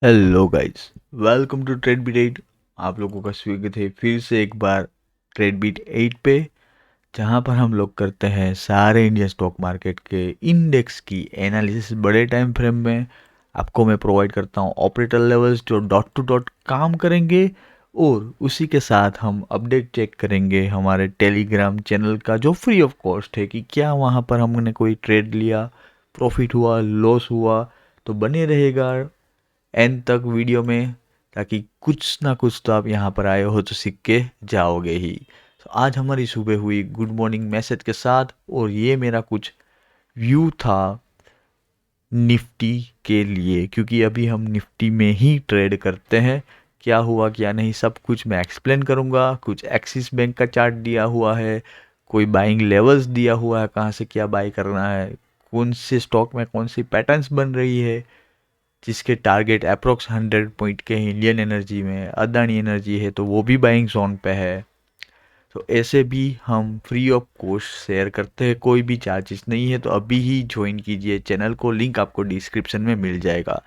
Hello guys, welcome to trade beat 8। आप लोगों का स्वागत है फिर से एक बार ट्रेड बीट 8 पे, जहां पर हम लोग करते हैं सारे इंडियन स्टॉक मार्केट के इंडेक्स की एनालिसिस बड़े टाइम फ्रेम में। आपको मैं प्रोवाइड करता हूं ऑपरेटर लेवल्स जो डॉट टू डॉट काम करेंगे, और उसी के साथ हम अपडेट चेक करेंगे हमारे टेलीग्राम चैनल का जो फ्री ऑफ कॉस्ट है कि क्या वहां पर हमने कोई ट्रेड लिया, प्रॉफिट हुआ, लॉस हुआ। तो बने रहेगा एंड तक वीडियो में, ताकि कुछ ना कुछ तो आप यहाँ पर आए हो तो सीख के जाओगे ही। तो आज हमारी सुबह हुई गुड मॉर्निंग मैसेज के साथ, और ये मेरा कुछ व्यू था निफ्टी के लिए, क्योंकि अभी हम निफ्टी में ही ट्रेड करते हैं। क्या हुआ क्या नहीं सब कुछ मैं एक्सप्लेन करूँगा। कुछ एक्सिस बैंक का चार्ट दिया हुआ है, कोई बाइंग लेवल्स दिया हुआ है, कहाँ से क्या बाई करना है, कौन से स्टॉक में कौन सी पैटर्न्स बन रही है, जिसके टारगेट अप्रोक्स 100 पॉइंट के हैं। इंडियन एनर्जी में अदानी एनर्जी है तो वो भी बाइंग जोन पे है। तो ऐसे भी हम फ्री ऑफ कॉस्ट शेयर करते हैं, कोई भी चार्जेस नहीं है। तो अभी ही ज्वाइन कीजिए चैनल को, लिंक आपको डिस्क्रिप्शन में मिल जाएगा।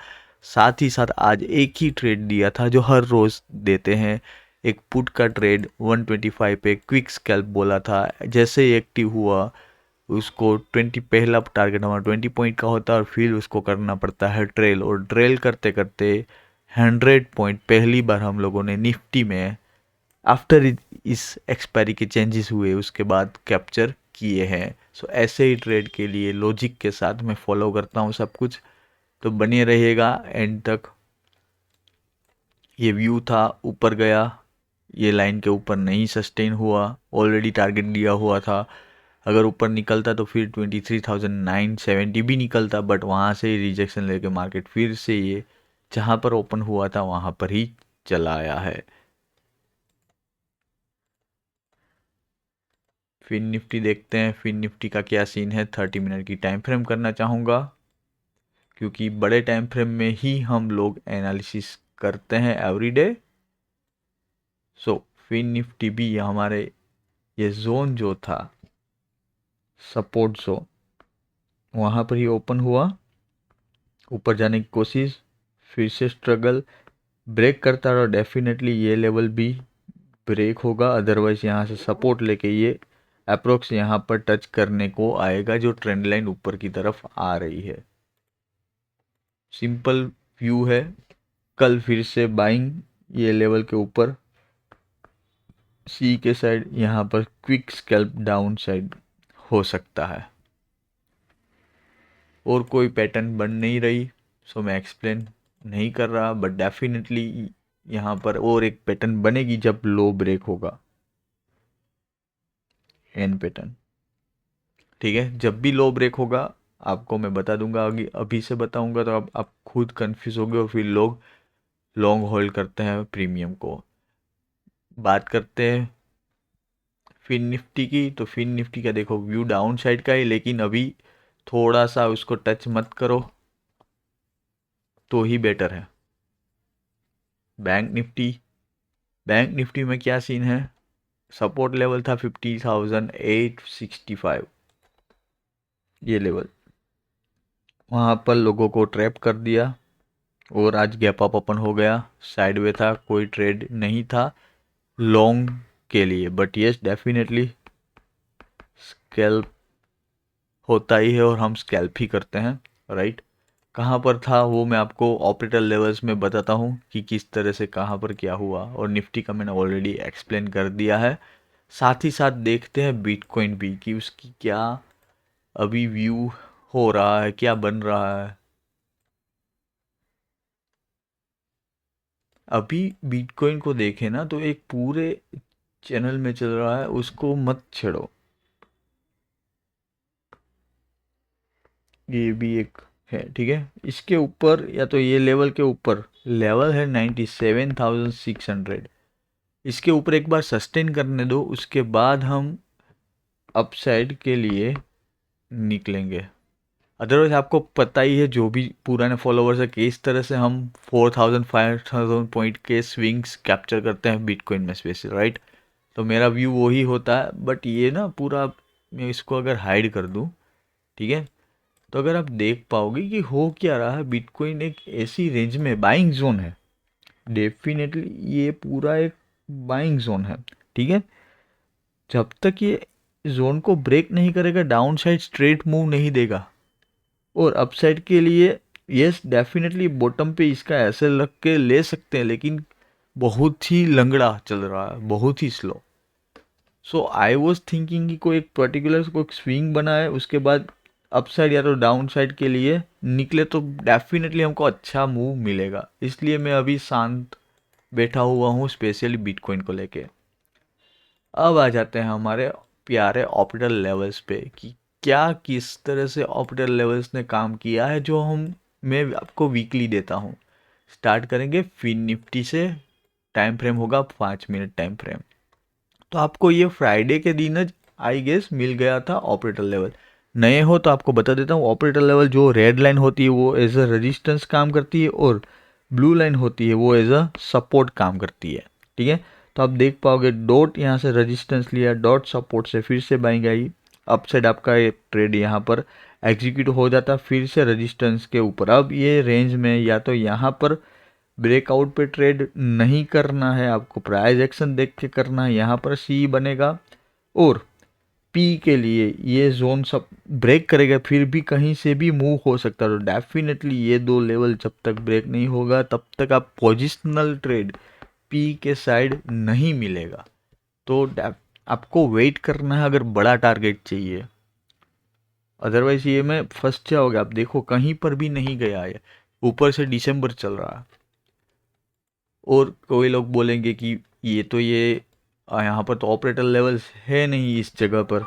साथ ही साथ आज एक ही ट्रेड दिया था जो हर रोज़ देते हैं, एक पुट का ट्रेड 125 पे क्विक स्कैल्प बोला था। जैसे ही एक्टिव हुआ उसको 20, पहला टारगेट हमारा 20 पॉइंट का होता है, और फिर उसको करना पड़ता है ट्रेल, और ट्रेल करते करते 100 पॉइंट पहली बार हम लोगों ने निफ्टी में आफ्टर इस एक्सपायरी के चेंजेस हुए उसके बाद कैप्चर किए हैं। सो ऐसे ही ट्रेड के लिए लॉजिक के साथ मैं फॉलो करता हूँ सब कुछ। तो बने रहिएगा एंड तक। ये व्यू था, ऊपर गया, ये लाइन के ऊपर नहीं सस्टेन हुआ, ऑलरेडी टारगेट दिया हुआ था। अगर ऊपर निकलता तो फिर 23,970 भी निकलता, बट वहाँ से ही रिजेक्शन लेके मार्केट फिर से ये जहाँ पर ओपन हुआ था वहाँ पर ही चला आया है। फिर निफ्टी देखते हैं, फिर निफ्टी का क्या सीन है। 30 मिनट की टाइम फ्रेम करना चाहूँगा, क्योंकि बड़े टाइम फ्रेम में ही हम लोग एनालिसिस करते हैं एवरीडे। सो फिर निफ्टी भी हमारे ये जोन जो था सपोर्ट जोन, वहाँ पर ही ओपन हुआ, ऊपर जाने की कोशिश, फिर से स्ट्रगल, ब्रेक करता रहा। डेफिनेटली ये लेवल भी ब्रेक होगा, अदरवाइज यहाँ से सपोर्ट लेके ये अप्रोक्स यहाँ पर टच करने को आएगा, जो ट्रेंड लाइन ऊपर की तरफ आ रही है। सिंपल व्यू है। कल फिर से बाइंग ये लेवल के ऊपर, सी के साइड यहाँ पर क्विक स्कैल्प डाउन साइड हो सकता है, और कोई पैटर्न बन नहीं रही। सो मैं एक्सप्लेन नहीं कर रहा, बट डेफिनेटली यहाँ पर और एक पैटर्न बनेगी जब लो ब्रेक होगा, एन पैटर्न। ठीक है, जब भी लो ब्रेक होगा आपको मैं बता दूंगा। अभी अभी से बताऊंगा तो आप खुद कंफ्यूज होगे, और फिर लोग लॉन्ग होल्ड करते हैं प्रीमियम को। बात करते हैं फिर निफ्टी की, तो फिर निफ्टी का देखो व्यू डाउन साइड का है, लेकिन अभी थोड़ा सा उसको टच मत करो तो ही बेटर है। बैंक निफ्टी में क्या सीन है, सपोर्ट लेवल था 50,865, ये लेवल वहाँ पर लोगों को ट्रैप कर दिया, और आज गैप अप ओपन हो गया। साइडवे था, कोई ट्रेड नहीं था लॉन्ग के लिए, बट यस डेफिनेटली स्कैल्प होता ही है, और हम स्कैल्प ही करते हैं, राइट। कहाँ पर था वो मैं आपको ऑपरेटर लेवल्स में बताता हूँ कि किस तरह से कहाँ पर क्या हुआ, और निफ्टी का मैंने ऑलरेडी एक्सप्लेन कर दिया है। साथ ही साथ देखते हैं बिटकॉइन भी कि उसकी क्या अभी व्यू हो रहा है, क्या बन रहा है। अभी बिटकॉइन को देखें ना तो एक पूरे चैनल में चल रहा है, उसको मत छेड़ो। ये भी एक है, ठीक है। इसके ऊपर या तो ये लेवल के ऊपर लेवल है 97,600, इसके ऊपर एक बार सस्टेन करने दो, उसके बाद हम अपसाइड के लिए निकलेंगे। अदरवाइज आपको पता ही है, जो भी पुराने फॉलोवर्स है, कि इस तरह से हम 4,000 5,000 पॉइंट के स्विंग्स कैप्चर करते हैं बिटकॉइन में स्पेशल, राइट। तो मेरा व्यू वही होता है, बट ये ना पूरा मैं इसको अगर हाइड कर दूँ, ठीक है, तो अगर आप देख पाओगे कि हो क्या रहा है, बिटकॉइन एक ऐसी रेंज में बाइंग जोन है, डेफिनेटली ये पूरा एक बाइंग जोन है, ठीक है। जब तक ये जोन को ब्रेक नहीं करेगा, डाउन साइड स्ट्रेट मूव नहीं देगा। और अपसाइड के लिए यस डेफिनेटली बॉटम पे इसका ऐसे लग के ले सकते हैं, लेकिन बहुत ही लंगड़ा चल रहा है, बहुत ही slow. So I was thinking कि कोई एक पर्टिकुलर कोई स्विंग बना है, उसके बाद अपसाइड या तो डाउन साइड के लिए निकले तो डेफिनेटली हमको अच्छा मूव मिलेगा। इसलिए मैं अभी शांत बैठा हुआ हूँ, स्पेशली बिटकॉइन को लेके। अब आ जाते हैं हमारे प्यारे ऑर्बिटल लेवल्स पे कि क्या किस तरह से ऑर्बिटल लेवल्स ने काम किया है, जो मैं आपको वीकली देता हूँ। स्टार्ट करेंगे फिन निफ्टी से। टाइम फ्रेम होगा 5 मिनट टाइम फ्रेम। तो आपको ये फ्राइडे के दिन आई गेस मिल गया था ऑपरेटर लेवल। नए हो तो आपको बता देता हूँ, ऑपरेटर लेवल जो रेड लाइन होती है वो एज अ रेजिस्टेंस काम करती है, और ब्लू लाइन होती है वो एज अ सपोर्ट काम करती है, ठीक है। तो आप देख पाओगे डॉट यहाँ से रेजिस्टेंस लिया, डॉट सपोर्ट से फिर से बाइंग आई, अपसाइड आपका ये ट्रेड यहाँ पर एग्जीक्यूट हो जाता, फिर से रेजिस्टेंस के ऊपर। अब ये रेंज में या तो यहाँ पर ब्रेकआउट पे ट्रेड नहीं करना है, आपको प्राइस एक्शन देख के करना है। यहाँ पर सी बनेगा और पी के लिए ये जोन सब ब्रेक करेगा, फिर भी कहीं से भी मूव हो सकता है। तो डेफिनेटली ये दो लेवल जब तक ब्रेक नहीं होगा तब तक आप पोजिशनल ट्रेड पी के साइड नहीं मिलेगा। तो आपको वेट करना है अगर बड़ा टारगेट चाहिए, अदरवाइज ये में फंस जाओगे। आप देखो कहीं पर भी नहीं गया है, ऊपर से दिसंबर चल रहा है। और कोई लोग बोलेंगे कि ये यहाँ पर तो ऑपरेटर लेवल्स है नहीं इस जगह पर,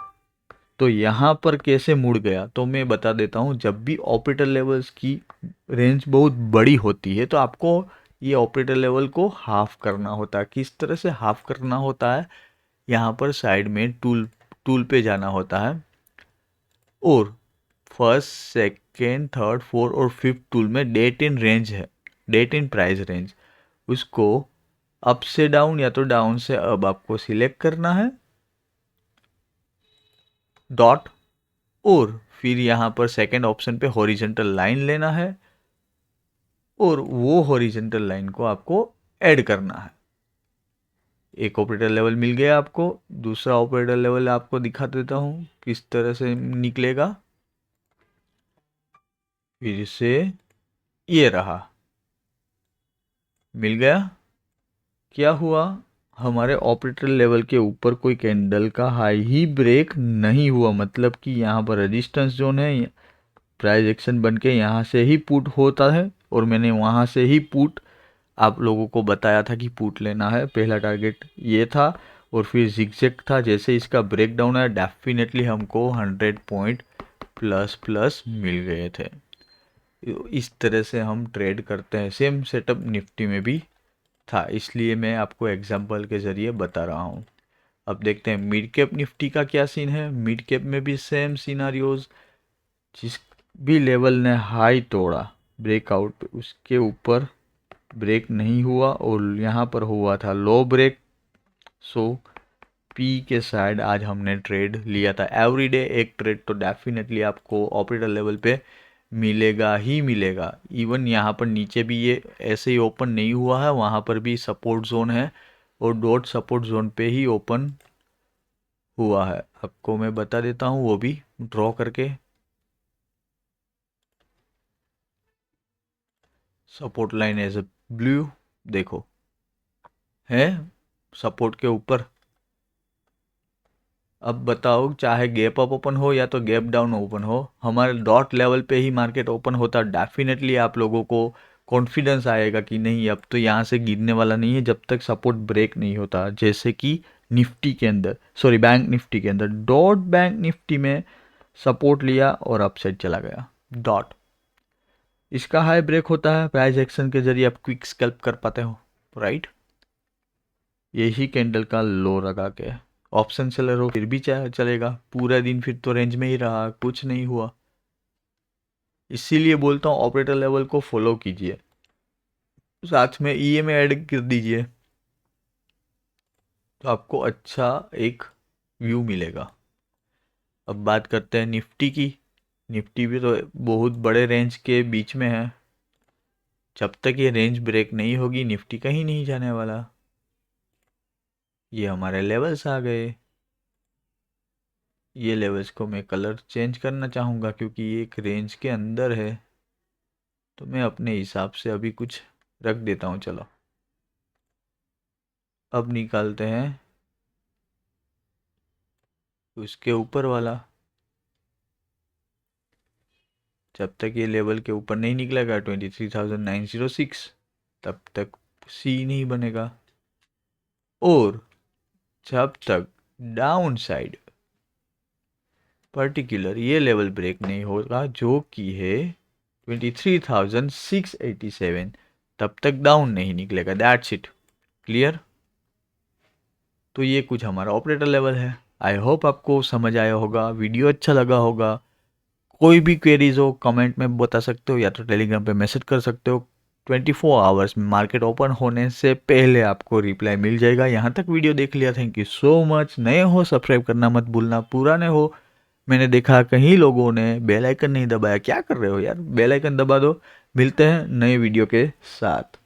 तो यहाँ पर कैसे मुड़ गया। तो मैं बता देता हूँ, जब भी ऑपरेटर लेवल्स की रेंज बहुत बड़ी होती है तो आपको ये ऑपरेटर लेवल को हाफ करना होता है। किस तरह से हाफ करना होता है, यहाँ पर साइड में टूल टूल पे जाना होता है, और फर्स्ट सेकेंड थर्ड फोर्थ और फिफ्थ टूल में डेट इन रेंज है, डेट इन प्राइस रेंज, उसको अप से डाउन या तो डाउन से अब आपको सिलेक्ट करना है डॉट, और फिर यहाँ पर सेकेंड ऑप्शन पे हॉरिजेंटल लाइन लेना है, और वो हॉरिजेंटल लाइन को आपको ऐड करना है। एक ऑपरेटर लेवल मिल गया आपको, दूसरा ऑपरेटर लेवल आपको दिखा देता हूँ किस तरह से निकलेगा। फिर से ये रहा, मिल गया। क्या हुआ, हमारे ऑपरेटर लेवल के ऊपर कोई कैंडल का हाई ही ब्रेक नहीं हुआ, मतलब कि यहाँ पर रेजिस्टेंस जोन है, प्राइस एक्शन बन के यहाँ से ही पुट होता है, और मैंने वहाँ से ही पुट आप लोगों को बताया था कि पुट लेना है। पहला टारगेट ये था, और फिर जिगजैग था। जैसे इसका ब्रेकडाउन है डेफिनेटली हमको 100 पॉइंट प्लस प्लस मिल गए थे। इस तरह से हम ट्रेड करते हैं, सेम सेटअप निफ्टी में भी था, इसलिए मैं आपको एग्जांपल के ज़रिए बता रहा हूँ। अब देखते हैं मिड कैप निफ्टी का क्या सीन है। मिड कैप में भी सेम सिनारियोज, जिस भी लेवल ने हाई तोड़ा ब्रेकआउट पे, उसके ऊपर ब्रेक नहीं हुआ, और यहाँ पर हुआ था लो ब्रेक। सो पी के साइड आज हमने ट्रेड लिया था। एवरीडे एक ट्रेड तो डेफिनेटली आपको ऑपरेटर लेवल पे मिलेगा ही मिलेगा। इवन यहाँ पर नीचे भी ये ऐसे ही ओपन नहीं हुआ है, वहाँ पर भी सपोर्ट जोन है, और डॉट सपोर्ट जोन पे ही ओपन हुआ है। आपको मैं बता देता हूँ वो भी ड्रॉ करके। Support line as a blue, देखो है सपोर्ट के ऊपर। अब बताओ, चाहे गैप अप ओपन हो या तो गैप डाउन ओपन हो, हमारे डॉट लेवल पे ही मार्केट ओपन होता, डेफिनेटली आप लोगों को कॉन्फिडेंस आएगा कि नहीं अब तो यहाँ से गिरने वाला नहीं है, जब तक सपोर्ट ब्रेक नहीं होता। जैसे कि निफ्टी के अंदर, सॉरी बैंक निफ्टी के अंदर, डॉट बैंक निफ्टी में सपोर्ट लिया और अपसाइड चला गया डॉट। इसका हाई ब्रेक होता है, प्राइस एक्शन के जरिए आप क्विक स्कैल्प कर पाते हो, राइट। यही कैंडल का लो लगा के ऑप्शन सेलर हो फिर भी चलेगा, पूरा दिन फिर तो रेंज में ही रहा, कुछ नहीं हुआ। इसीलिए बोलता हूँ ऑपरेटर लेवल को फॉलो कीजिए, साथ में ईएमए ऐड कर दीजिए, तो आपको अच्छा एक व्यू मिलेगा। अब बात करते हैं निफ्टी की। निफ्टी भी तो बहुत बड़े रेंज के बीच में है। जब तक ये रेंज ब्रेक नहीं होगी निफ्टी कहीं नहीं जाने वाला। ये हमारे लेवल्स आ गए। ये लेवल्स को मैं कलर चेंज करना चाहूँगा क्योंकि ये एक रेंज के अंदर है, तो मैं अपने हिसाब से अभी कुछ रख देता हूँ। चलो अब निकालते हैं उसके ऊपर वाला। जब तक ये लेवल के ऊपर नहीं निकलेगा 23,906 तब तक सी नहीं बनेगा। और जब तक डाउन साइड पर्टिकुलर ये लेवल ब्रेक नहीं होगा जो कि है 23,687, तब तक डाउन नहीं निकलेगा। That's it. क्लियर। तो ये कुछ हमारा ऑपरेटर लेवल है। आई होप आपको समझ आया होगा, वीडियो अच्छा लगा होगा। कोई भी क्वेरीज हो कमेंट में बता सकते हो या तो टेलीग्राम पे मैसेज कर सकते हो। 24 आवर्स में मार्केट ओपन होने से पहले आपको रिप्लाई मिल जाएगा। यहाँ तक वीडियो देख लिया, थैंक यू सो मच। नए हो सब्सक्राइब करना मत भूलना। पुराने हो, मैंने देखा कहीं लोगों ने बेल आइकन नहीं दबाया। क्या कर रहे हो यार, बेल आइकन दबा दो। मिलते हैं नए वीडियो के साथ।